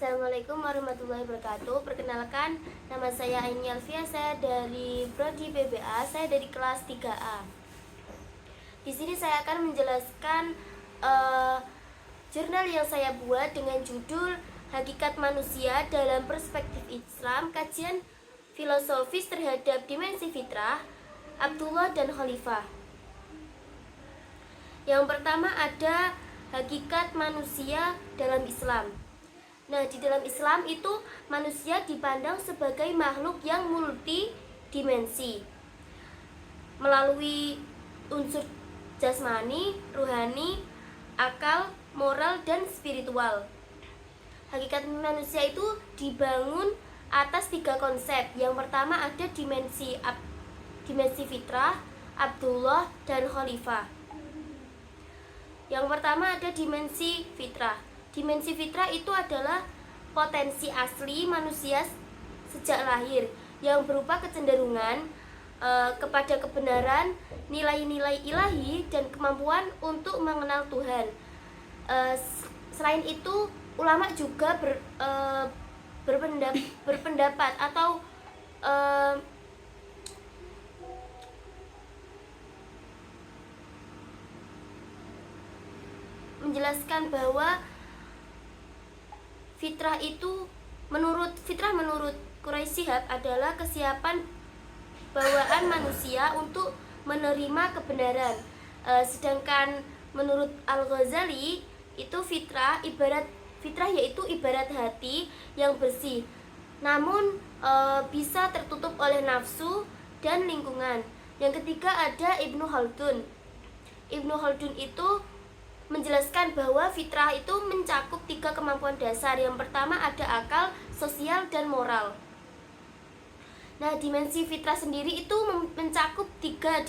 Assalamualaikum warahmatullahi wabarakatuh. Perkenalkan, nama saya Aini Alfia, saya dari Prodi PBA, saya dari kelas 3A. Di sini saya akan menjelaskan jurnal yang saya buat dengan judul Hakikat Manusia dalam Perspektif Islam, Kajian Filosofis Terhadap Dimensi Fitrah, Abdullah dan Khalifah. Yang pertama ada hakikat manusia dalam Islam. Nah, di dalam Islam itu manusia dipandang sebagai makhluk yang multidimensi melalui unsur jasmani, ruhani, akal, moral, dan spiritual. Hakikat manusia itu dibangun atas 3 konsep. Yang pertama ada dimensi fitrah, Abdullah, dan Khalifah. Yang pertama ada dimensi fitrah. Dimensi fitrah itu adalah potensi asli manusia sejak lahir yang berupa kecenderungan kepada kebenaran, nilai-nilai ilahi, dan kemampuan untuk mengenal Tuhan. Selain itu, ulama juga berpendapat atau menjelaskan bahwa fitrah menurut Quraisy Shihab adalah kesiapan bawaan manusia untuk menerima kebenaran. Sedangkan menurut Al-Ghazali itu fitrah yaitu ibarat hati yang bersih, namun bisa tertutup oleh nafsu dan lingkungan. Yang ketiga ada Ibnu Khaldun. Ibnu Khaldun itu menjelaskan bahwa fitrah itu mencakup 3 kemampuan dasar. Yang pertama ada akal, sosial, dan moral. Nah, dimensi fitrah sendiri itu mencakup 3.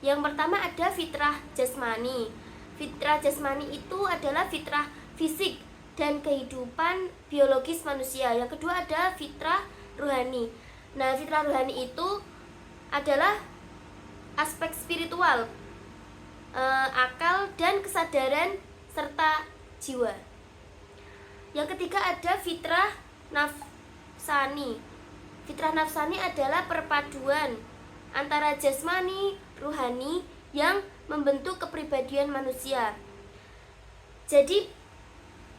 Yang pertama ada fitrah jasmani. Fitrah jasmani itu adalah fitrah fisik dan kehidupan biologis manusia. Yang kedua ada fitrah ruhani. Nah, fitrah ruhani itu adalah aspek spiritual, akal dan kesadaran serta jiwa. Yang ketiga ada fitrah nafsani. Fitrah nafsani adalah perpaduan antara jasmani, ruhani yang membentuk kepribadian manusia. Jadi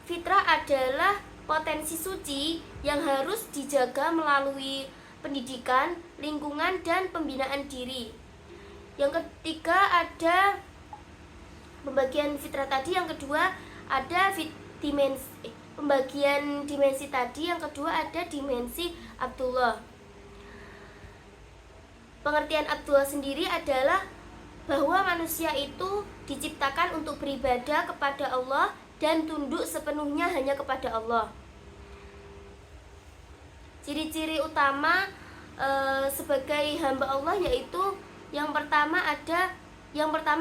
fitrah adalah potensi suci yang harus dijaga melalui pendidikan, lingkungan, dan pembinaan diri. Yang ketiga ada pembagian fitrah tadi. Yang kedua ada pembagian dimensi tadi. Yang kedua ada dimensi Abdullah. Pengertian Abdullah sendiri adalah bahwa manusia itu diciptakan untuk beribadah kepada Allah dan tunduk sepenuhnya hanya kepada Allah. Ciri-ciri utama sebagai hamba Allah yaitu yang pertama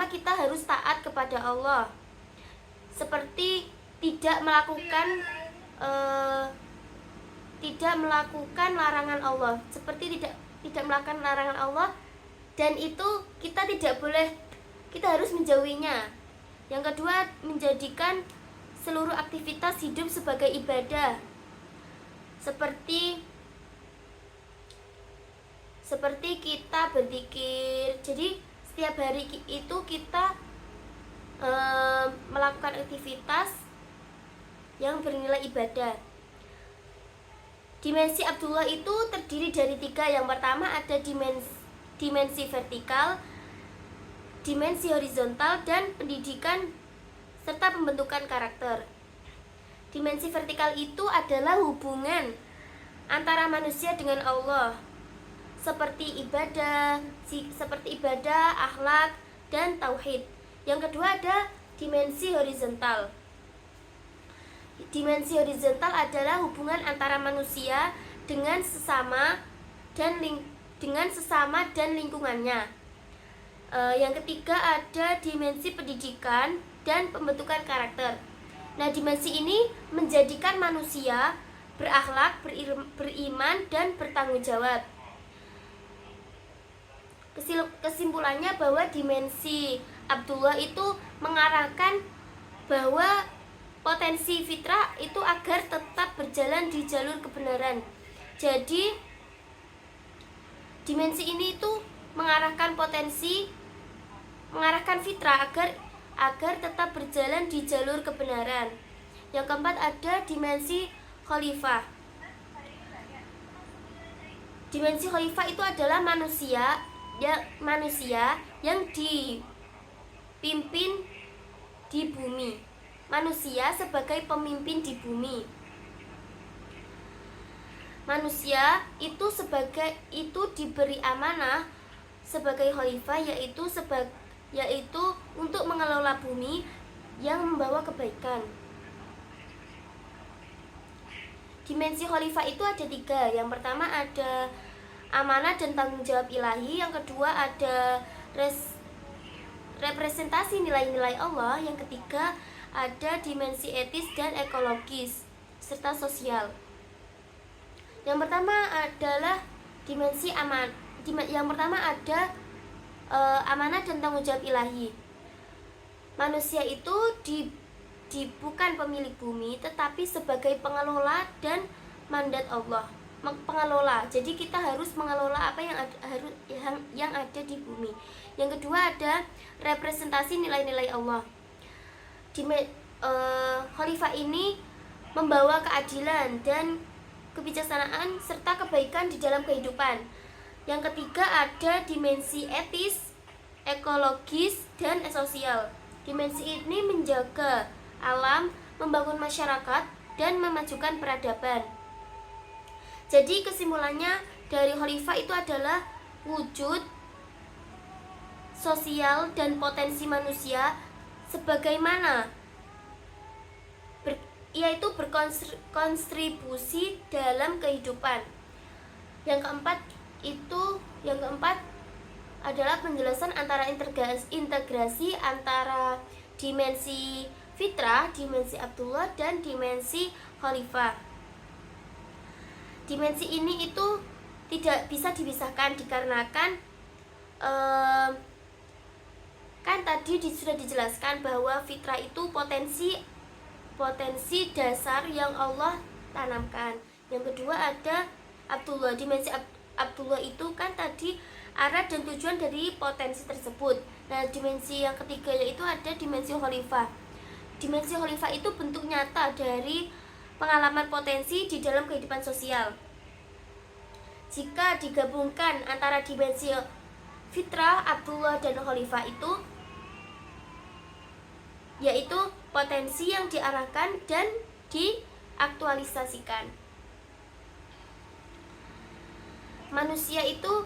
kita harus taat kepada Allah, seperti tidak melakukan larangan Allah, dan itu kita harus menjauhinya. Yang kedua, menjadikan seluruh aktivitas hidup sebagai ibadah, seperti kita berzikir. Jadi setiap hari itu kita melakukan aktivitas yang bernilai ibadah. Dimensi Abdullah itu terdiri dari 3. Yang pertama ada dimensi vertikal, dimensi horizontal, dan pendidikan serta pembentukan karakter. Dimensi vertikal itu adalah hubungan antara manusia dengan Allah, seperti ibadah, akhlak, dan tauhid. Yang kedua ada dimensi horizontal. Dimensi horizontal adalah hubungan antara manusia dengan sesama dan lingkungannya. Yang ketiga ada dimensi pendidikan dan pembentukan karakter. Nah, dimensi ini menjadikan manusia berakhlak, beriman, dan bertanggung jawab. Kesimpulannya bahwa dimensi Abdullah itu mengarahkan bahwa potensi fitrah itu agar tetap berjalan di jalur kebenaran. Jadi dimensi ini itu mengarahkan fitrah agar tetap berjalan di jalur kebenaran. Yang keempat ada dimensi khalifah. Dimensi khalifah itu adalah manusia yang dipimpin di bumi. Manusia sebagai pemimpin di bumi. Manusia itu diberi amanah sebagai khalifah, yaitu untuk mengelola bumi yang membawa kebaikan. Dimensi khalifah itu ada 3. Yang pertama ada amanah dan tanggung jawab ilahi. Yang kedua ada representasi nilai-nilai Allah. Yang ketiga ada dimensi etis dan ekologis serta sosial. Yang pertama adalah dimensi yang pertama ada amanah dan tanggung jawab ilahi. Manusia itu bukan pemilik bumi, tetapi sebagai pengelola dan mandat Allah. Pengelola, jadi kita harus mengelola apa yang ada di bumi. Yang kedua ada representasi nilai-nilai Allah. Khalifah ini membawa keadilan dan kebijaksanaan serta kebaikan di dalam kehidupan. Yang ketiga ada dimensi etis, ekologis, dan sosial. Dimensi ini menjaga alam, membangun masyarakat, dan memajukan peradaban. Jadi kesimpulannya dari khalifah itu adalah wujud sosial dan potensi manusia sebagaimana yaitu berkontribusi dalam kehidupan. Yang keempat adalah penjelasan antara integrasi antara dimensi fitrah, dimensi Abdullah, dan dimensi khalifah. Dimensi ini itu tidak bisa dipisahkan dikarenakan kan tadi sudah dijelaskan bahwa fitrah itu potensi dasar yang Allah tanamkan. Yang kedua ada Abdullah. Dimensi Abdullah itu kan tadi arah dan tujuan dari potensi tersebut. Nah, dimensi yang ketiga yaitu ada dimensi khalifah. Dimensi khalifah itu bentuk nyata dari pengalaman potensi di dalam kehidupan sosial. Jika digabungkan antara dimensi fitrah, Abdullah, dan khalifah itu yaitu potensi yang diarahkan dan diaktualisasikan. Manusia itu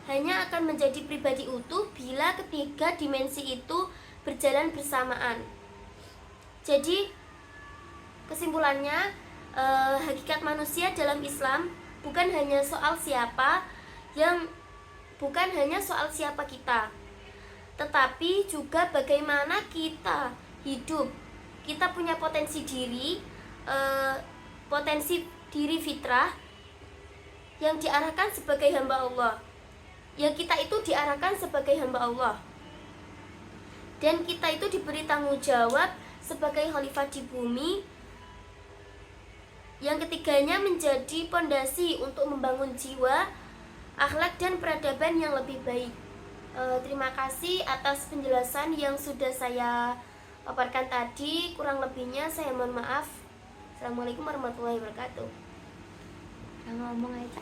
hanya akan menjadi pribadi utuh bila ketiga dimensi itu berjalan bersamaan. Jadi kesimpulannya, hakikat manusia dalam Islam bukan hanya soal siapa kita, tetapi juga bagaimana kita hidup. Kita punya potensi diri fitrah yang diarahkan sebagai hamba Allah. Yang kita itu diarahkan sebagai hamba Allah. Dan kita itu diberi tanggung jawab sebagai khalifah di bumi. Yang ketiganya menjadi pondasi untuk membangun jiwa, akhlak, dan peradaban yang lebih baik. Terima kasih atas penjelasan yang sudah saya paparkan tadi. Kurang lebihnya saya mohon maaf. Assalamualaikum warahmatullahi wabarakatuh. Ngomong aja.